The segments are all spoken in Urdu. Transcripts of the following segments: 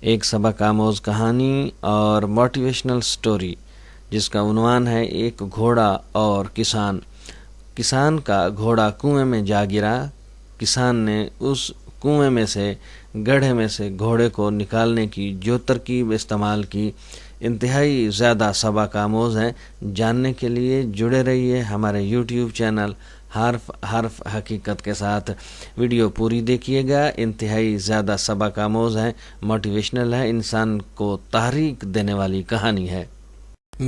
ایک سبق آموز کہانی اور موٹیویشنل سٹوری جس کا عنوان ہے ایک گھوڑا اور کسان۔ کسان کا گھوڑا کنویں میں جا گرا۔ کسان نے اس کنویں میں سے گڑھے میں سے گھوڑے کو نکالنے کی جو ترکیب استعمال کی انتہائی زیادہ سبق آموز ہے۔ جاننے کے لیے جڑے رہیے ہمارے یوٹیوب چینل حرف حقیقت کے ساتھ۔ ویڈیو پوری دیکھیے گا، انتہائی زیادہ سبق آموز ہے، موٹیویشنل ہے، انسان کو تحریک دینے والی کہانی ہے۔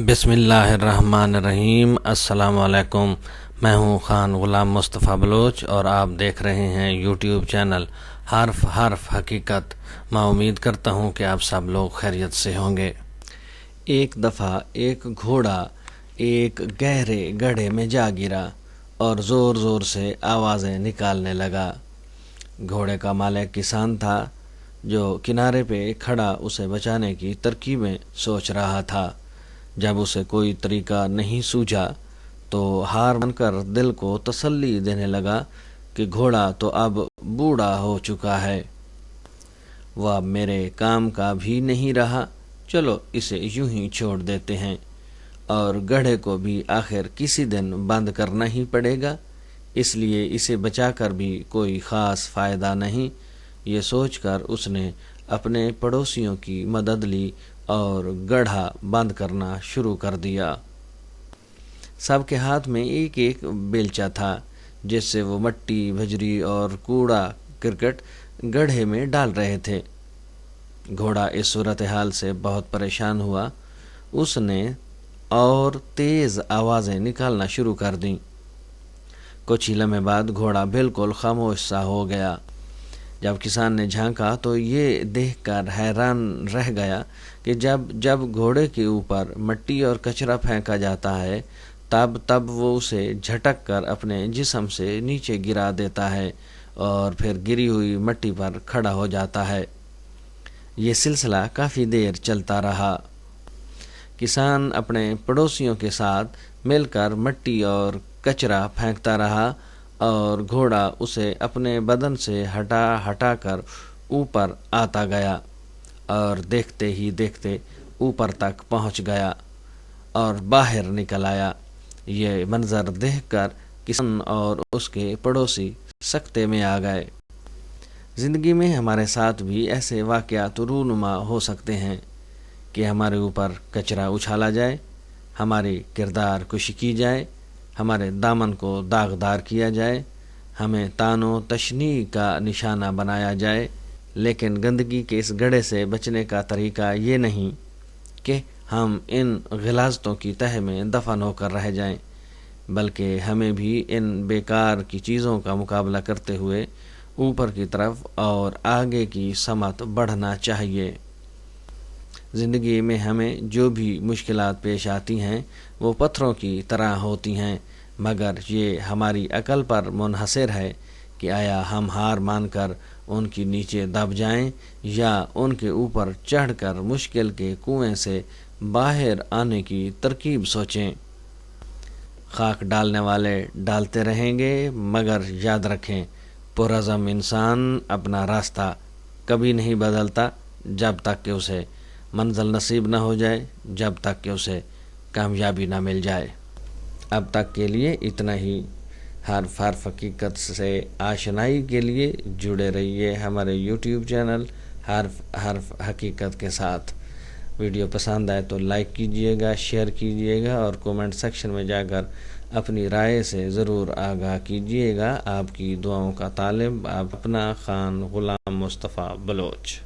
بسم اللہ الرحمن الرحیم۔ السلام علیکم، میں ہوں خان غلام مصطفیٰ بلوچ اور آپ دیکھ رہے ہیں یوٹیوب چینل حرف حقیقت۔ میں امید کرتا ہوں کہ آپ سب لوگ خیریت سے ہوں گے۔ ایک دفعہ ایک گھوڑا ایک گہرے گڑھے میں جا گرا اور زور زور سے آوازیں نکالنے لگا۔ گھوڑے کا مالک کسان تھا جو کنارے پہ کھڑا اسے بچانے کی ترکیبیں سوچ رہا تھا۔ جب اسے کوئی طریقہ نہیں سوجھا تو ہار مان کر دل کو تسلی دینے لگا کہ گھوڑا تو اب بوڑھا ہو چکا ہے، وہ اب میرے کام کا بھی نہیں رہا، چلو اسے یوں ہی چھوڑ دیتے ہیں اور گڑھے کو بھی آخر کسی دن بند کرنا ہی پڑے گا، اس لیے اسے بچا کر بھی کوئی خاص فائدہ نہیں۔ یہ سوچ کر اس نے اپنے پڑوسیوں کی مدد لی اور گڑھا بند کرنا شروع کر دیا۔ سب کے ہاتھ میں ایک ایک بیلچہ تھا جس سے وہ مٹی، بجری اور کوڑا کرکٹ گڑھے میں ڈال رہے تھے۔ گھوڑا اس صورتحال سے بہت پریشان ہوا۔ اس نے اور تیز آوازیں نکالنا شروع کر دیں۔ کچھ ہی لمحے بعد گھوڑا بالکل خاموش سا ہو گیا۔ جب کسان نے جھانکا تو یہ دیکھ کر حیران رہ گیا کہ جب گھوڑے کے اوپر مٹی اور کچرا پھینکا جاتا ہے تب وہ اسے جھٹک کر اپنے جسم سے نیچے گرا دیتا ہے اور پھر گری ہوئی مٹی پر کھڑا ہو جاتا ہے۔ یہ سلسلہ کافی دیر چلتا رہا۔ کسان اپنے پڑوسیوں کے ساتھ مل کر مٹی اور کچرا پھینکتا رہا اور گھوڑا اسے اپنے بدن سے ہٹا کر اوپر آتا گیا اور دیکھتے ہی دیکھتے اوپر تک پہنچ گیا اور باہر نکل آیا۔ یہ منظر دیکھ کر کسان اور اس کے پڑوسی سکتے میں آ گئے۔ زندگی میں ہمارے ساتھ بھی ایسے واقعات رونما ہو سکتے ہیں کہ ہمارے اوپر کچرا اچھالا جائے، ہماری کردار کشی کی جائے، ہمارے دامن کو داغدار کیا جائے، ہمیں طعن و تشنیع کا نشانہ بنایا جائے، لیکن گندگی کے اس گڑھے سے بچنے کا طریقہ یہ نہیں کہ ہم ان غلاظتوں کی تہہ میں دفن ہو کر رہ جائیں، بلکہ ہمیں بھی ان بیکار کی چیزوں کا مقابلہ کرتے ہوئے اوپر کی طرف اور آگے کی سمت بڑھنا چاہیے۔ زندگی میں ہمیں جو بھی مشکلات پیش آتی ہیں وہ پتھروں کی طرح ہوتی ہیں، مگر یہ ہماری عقل پر منحصر ہے کہ آیا ہم ہار مان کر ان کی نیچے دب جائیں یا ان کے اوپر چڑھ کر مشکل کے کنویں سے باہر آنے کی ترکیب سوچیں۔ خاک ڈالنے والے ڈالتے رہیں گے، مگر یاد رکھیں پرعزم انسان اپنا راستہ کبھی نہیں بدلتا جب تک کہ اسے منزل نصیب نہ ہو جائے، جب تک کہ اسے کامیابی نہ مل جائے۔ اب تک کے لیے اتنا ہی۔ حرف حقیقت سے آشنائی کے لیے جڑے رہیے ہمارے یوٹیوب چینل حرف حقیقت کے ساتھ۔ ویڈیو پسند آئے تو لائک کیجئے گا، شیئر کیجئے گا اور کومنٹ سیکشن میں جا کر اپنی رائے سے ضرور آگاہ کیجئے گا۔ آپ کی دعاؤں کا طالب آپ اپنا خان غلام مصطفیٰ بلوچ۔